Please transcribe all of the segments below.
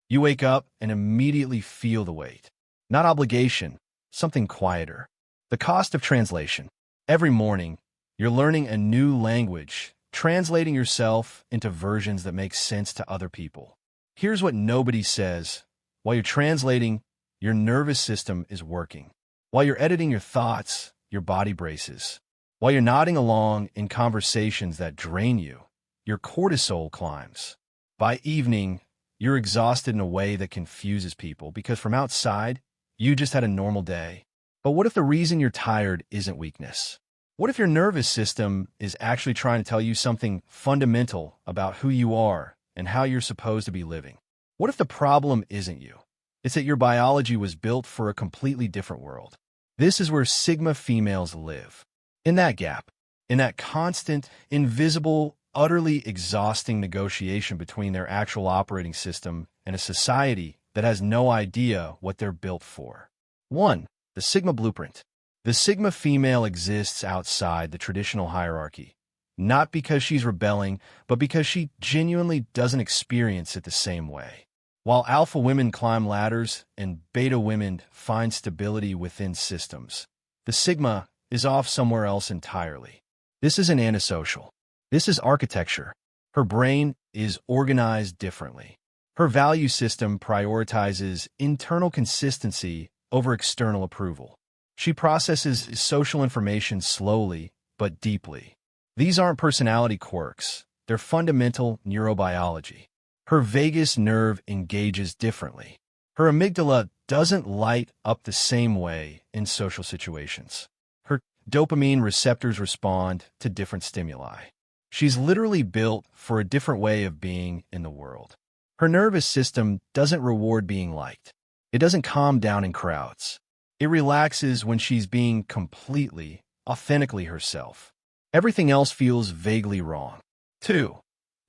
You wake up and immediately feel the weight. Not obligation, something quieter. The cost of translation. Every morning, you're learning a new language, translating yourself into versions that make sense to other people. Here's what nobody says. While you're translating, your nervous system is working. While you're editing your thoughts, your body braces. While you're nodding along in conversations that drain you, your cortisol climbs. By evening, you're exhausted in a way that confuses people because from outside, you just had a normal day. But what if the reason you're tired isn't weakness? What if your nervous system is actually trying to tell you something fundamental about who you are and how you're supposed to be living? What if the problem isn't you? It's that your biology was built for a completely different world. This is where Sigma females live. In that gap, in that constant, invisible, utterly exhausting negotiation between their actual operating system and a society that has no idea what they're built for. 1. The Sigma blueprint. The Sigma female exists outside the traditional hierarchy, not because she's rebelling, but because she genuinely doesn't experience it the same way. While alpha women climb ladders and beta women find stability within systems, the Sigma is off somewhere else entirely. This isn't antisocial. This is architecture. Her brain is organized differently. Her value system prioritizes internal consistency over external approval. She processes social information slowly but deeply. These aren't personality quirks. They're fundamental neurobiology. Her vagus nerve engages differently. Her amygdala doesn't light up the same way in social situations. Her dopamine receptors respond to different stimuli. She's literally built for a different way of being in the world. Her nervous system doesn't reward being liked. It doesn't calm down in crowds. It relaxes when she's being completely, authentically herself. Everything else feels vaguely wrong. 2.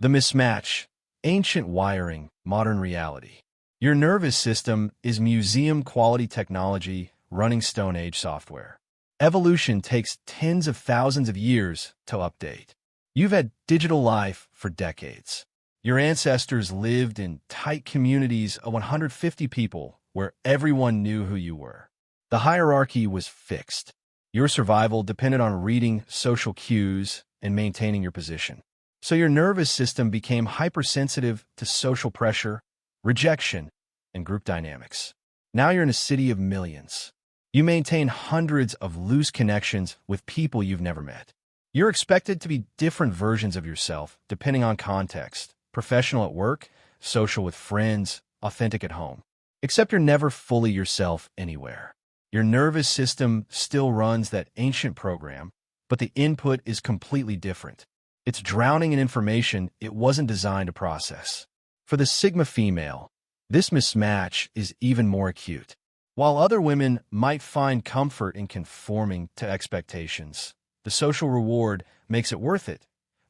The mismatch. Ancient wiring, modern reality. Your nervous system is museum-quality technology running Stone Age software. Evolution takes tens of thousands of years to update. You've had digital life for decades. Your ancestors lived in tight communities of 150 people where everyone knew who you were. The hierarchy was fixed. Your survival depended on reading social cues and maintaining your position. So your nervous system became hypersensitive to social pressure, rejection, and group dynamics. Now you're in a city of millions. You maintain hundreds of loose connections with people you've never met. You're expected to be different versions of yourself depending on context, professional at work, social with friends, authentic at home. Except you're never fully yourself anywhere. Your nervous system still runs that ancient program, but the input is completely different. It's drowning in information it wasn't designed to process. For the Sigma female, this mismatch is even more acute. While other women might find comfort in conforming to expectations, the social reward makes it worth it.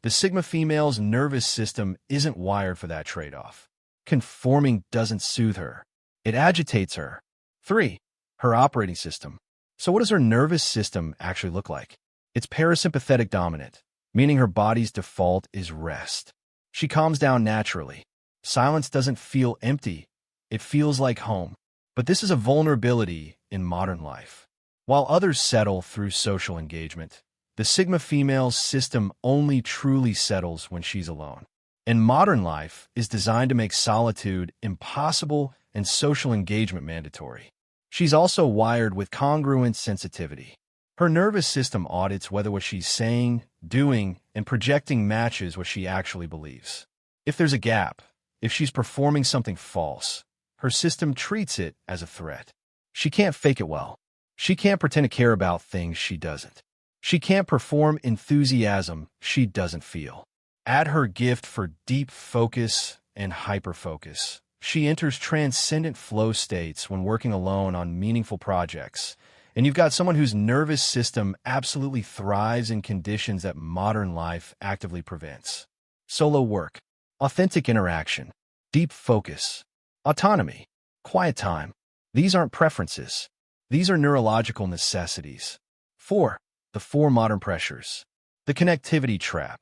The Sigma female's nervous system isn't wired for that trade-off. Conforming doesn't soothe her. It agitates her. 3. Her operating system. So what does her nervous system actually look like? It's parasympathetic dominant, meaning her body's default is rest. She calms down naturally. Silence doesn't feel empty. It feels like home. But this is a vulnerability in modern life. While others settle through social engagement, the Sigma female's system only truly settles when she's alone. And modern life is designed to make solitude impossible and social engagement mandatory. She's also wired with congruent sensitivity. Her nervous system audits whether what she's saying, doing, and projecting matches what she actually believes. If there's a gap, if she's performing something false, her system treats it as a threat. She can't fake it well. She can't pretend to care about things she doesn't. She can't perform enthusiasm she doesn't feel. Add her gift for deep focus and hyperfocus. She enters transcendent flow states when working alone on meaningful projects. And you've got someone whose nervous system absolutely thrives in conditions that modern life actively prevents. Solo work, authentic interaction, deep focus, autonomy, quiet time. These aren't preferences. These are neurological necessities. 4. The 4 modern pressures. The connectivity trap.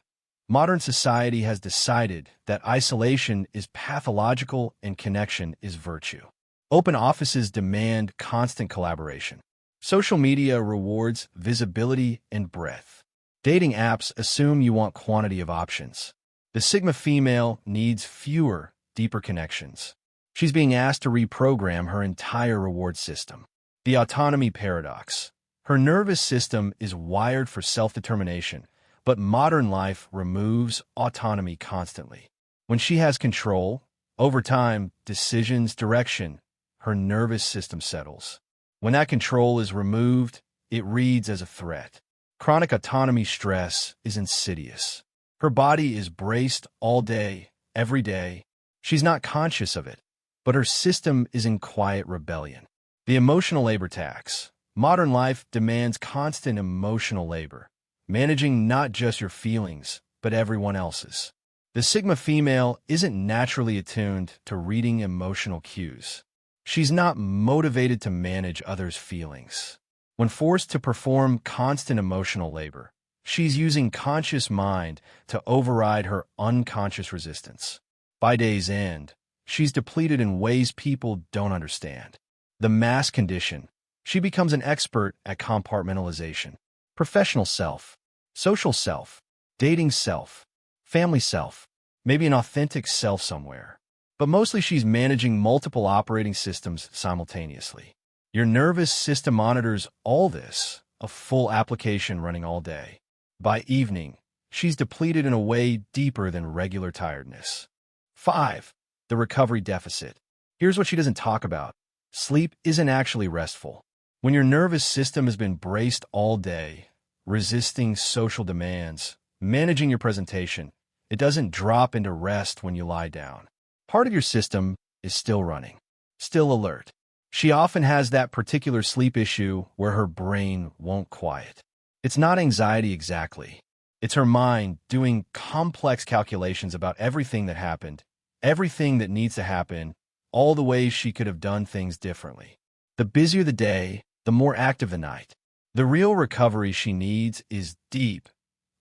Modern society has decided that isolation is pathological and connection is virtue. Open offices demand constant collaboration. Social media rewards visibility and breadth. Dating apps assume you want quantity of options. The Sigma female needs fewer, deeper connections. She's being asked to reprogram her entire reward system. The autonomy paradox. Her nervous system is wired for self-determination, but modern life removes autonomy constantly. When she has control, over time, decisions, direction, her nervous system settles. When that control is removed, it reads as a threat. Chronic autonomy stress is insidious. Her body is braced all day, every day. She's not conscious of it, but her system is in quiet rebellion. The emotional labor tax. Modern life demands constant emotional labor, managing not just your feelings, but everyone else's. The Sigma female isn't naturally attuned to reading emotional cues. She's not motivated to manage others' feelings. When forced to perform constant emotional labor, she's using conscious mind to override her unconscious resistance. By day's end, she's depleted in ways people don't understand. The mass condition. She becomes an expert at compartmentalization. Professional self, social self, dating self, family self, maybe an authentic self somewhere. But mostly she's managing multiple operating systems simultaneously. Your nervous system monitors all this, a full application running all day. By evening, she's depleted in a way deeper than regular tiredness. 5. The recovery deficit. Here's what she doesn't talk about. Sleep isn't actually restful. When your nervous system has been braced all day, resisting social demands, managing your presentation, it doesn't drop into rest when you lie down. Part of your system is still running, still alert. She often has that particular sleep issue where her brain won't quiet. It's not anxiety exactly. It's her mind doing complex calculations about everything that happened, everything that needs to happen, all the ways she could have done things differently. The busier the day, the more active the night. The real recovery she needs is deep,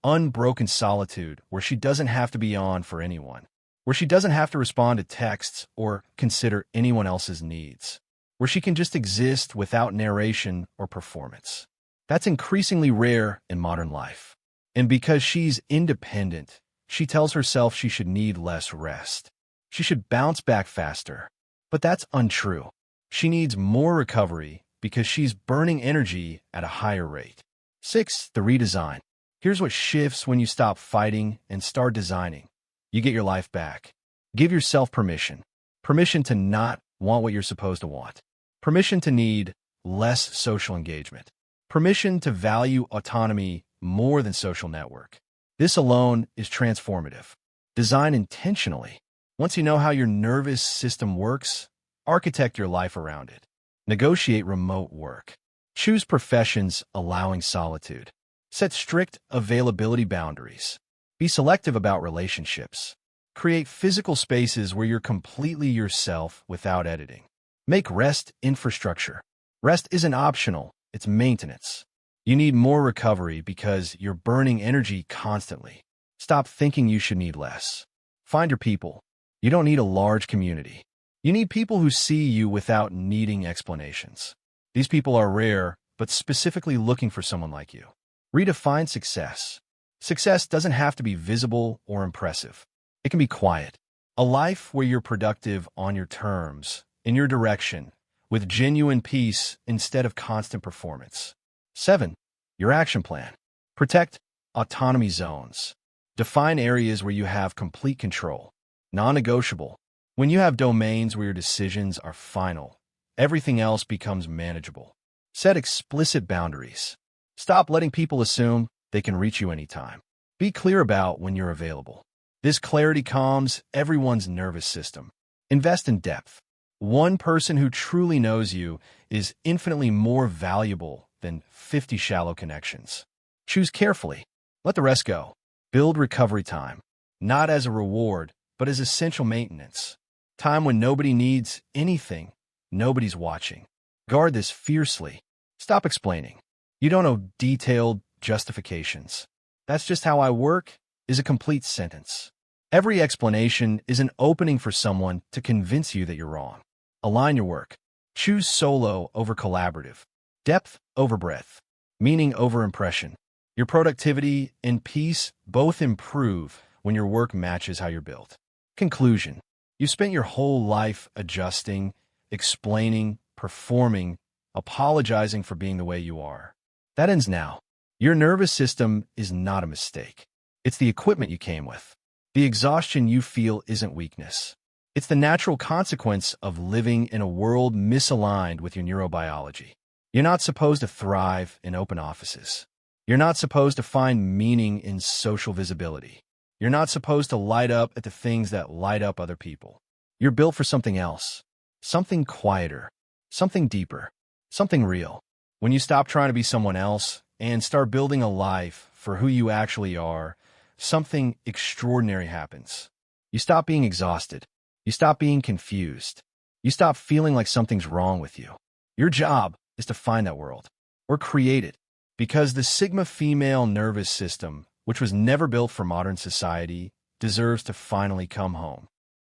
unbroken solitude where she doesn't have to be on for anyone, where she doesn't have to respond to texts or consider anyone else's needs, where she can just exist without narration or performance. That's increasingly rare in modern life. And because she's independent, she tells herself she should need less rest. She should bounce back faster. But that's untrue. She needs more recovery because she's burning energy at a higher rate. 6. The redesign. Here's what shifts when you stop fighting and start designing. You get your life back. Give yourself permission. Permission to not want what you're supposed to want. Permission to need less social engagement. Permission to value autonomy more than social network. This alone is transformative. Design intentionally. Once you know how your nervous system works, architect your life around it. Negotiate remote work. Choose professions allowing solitude. Set strict availability boundaries. Be selective about relationships. Create physical spaces where you're completely yourself without editing. Make rest infrastructure. Rest isn't optional, it's maintenance. You need more recovery because you're burning energy constantly. Stop thinking you should need less. Find your people. You don't need a large community. You need people who see you without needing explanations. These people are rare, but specifically looking for someone like you. Redefine success. Success doesn't have to be visible or impressive. It can be quiet. A life where you're productive on your terms, in your direction, with genuine peace instead of constant performance. 7. Your action plan. Protect autonomy zones. Define areas where you have complete control. Non-negotiable. When you have domains where your decisions are final, everything else becomes manageable. Set explicit boundaries. Stop letting people assume they can reach you anytime. Be clear about when you're available. This clarity calms everyone's nervous system. Invest in depth. One person who truly knows you is infinitely more valuable than 50 shallow connections. Choose carefully. Let the rest go. Build recovery time, not as a reward, but as essential maintenance. Time when nobody needs anything, nobody's watching. Guard this fiercely. Stop explaining. You don't owe detailed justifications. That's just how I work, is a complete sentence. Every explanation is an opening for someone to convince you that you're wrong. Align your work. Choose solo over collaborative, depth over breadth, meaning over impression. Your productivity and peace both improve when your work matches how you're built. Conclusion. You spent your whole life adjusting, explaining, performing, apologizing for being the way you are. That ends now. Your nervous system is not a mistake. It's the equipment you came with. The exhaustion you feel isn't weakness. It's the natural consequence of living in a world misaligned with your neurobiology. You're not supposed to thrive in open offices. You're not supposed to find meaning in social visibility. You're not supposed to light up at the things that light up other people. You're built for something else, something quieter, something deeper, something real. When you stop trying to be someone else and start building a life for who you actually are, something extraordinary happens. You stop being exhausted. You stop being confused. You stop feeling like something's wrong with you. Your job is to find that world, or create it, because the Sigma female nervous system, which was never built for modern society, deserves to finally come home.